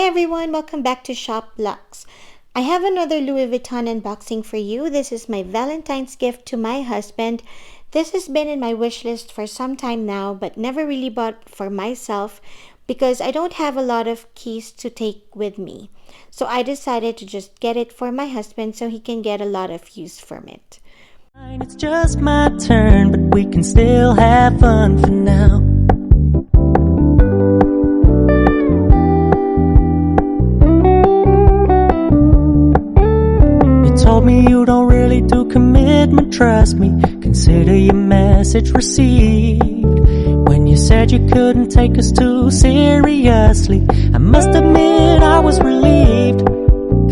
everyone, welcome back to Shopluxe. I have another Louis Vuitton unboxing for you. This is my Valentine's gift to my husband. This has been in my wish list for some time now, but never really bought for myself because I don't have a lot of keys to take with me. So I decided to just get it for my husband so he can get a lot of use from it. It's just my turn, but we can still have fun for now. Told me you don't really do commitment, trust me. Consider your message received. When you said you couldn't take us too seriously, I must admit I was relieved.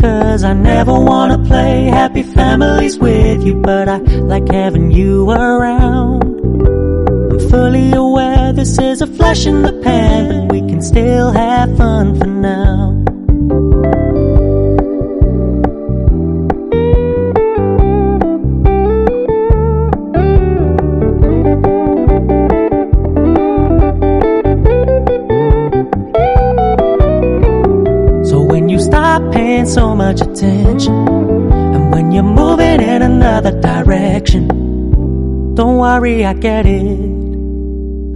Cause I never wanna play happy families with you, but I like having you around. I'm fully aware this is a flash in the pan, but we can still have fun for now. Paying so much attention, and when you're moving in another direction, don't worry, I get it.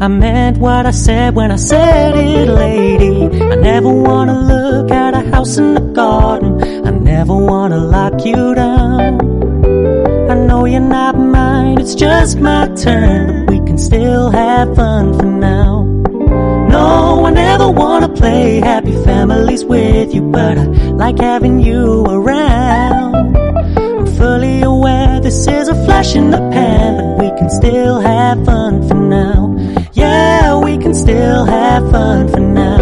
I meant what I said when I said it, lady. I never wanna look at a house in the garden. I never wanna lock you down. I know you're not mine, it's just my turn, but we can still have fun for now. No, I never wanna play happy families with you, but I like having you around. I'm fully aware this is a flash in the pan, but we can still have fun for now. Yeah, we can still have fun for now.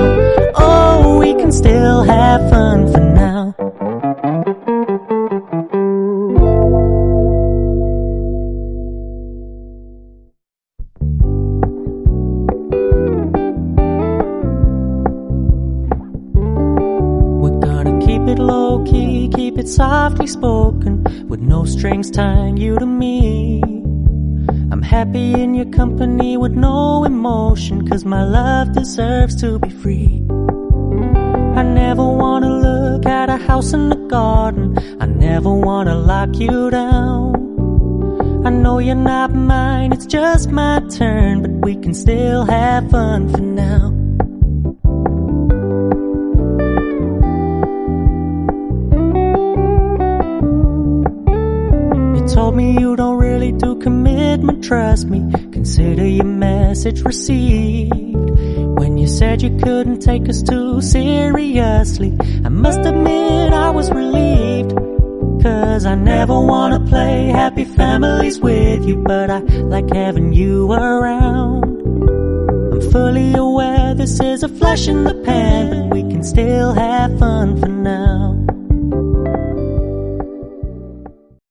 Oh, we can still have fun for now. Keep it low-key, keep it softly spoken, with no strings tying you to me. I'm happy in your company with no emotion, cause my love deserves to be free. I never wanna look at a house in the garden. I never wanna lock you down. I know you're not mine, it's just my turn, but we can still have fun for now. Told me you don't really do commitment, trust me. Consider your message received. When you said you couldn't take us too seriously, I must admit I was relieved. Cause I never wanna play happy families with you, but I like having you around. I'm fully aware this is a flash in the pan, but we can still have fun for now.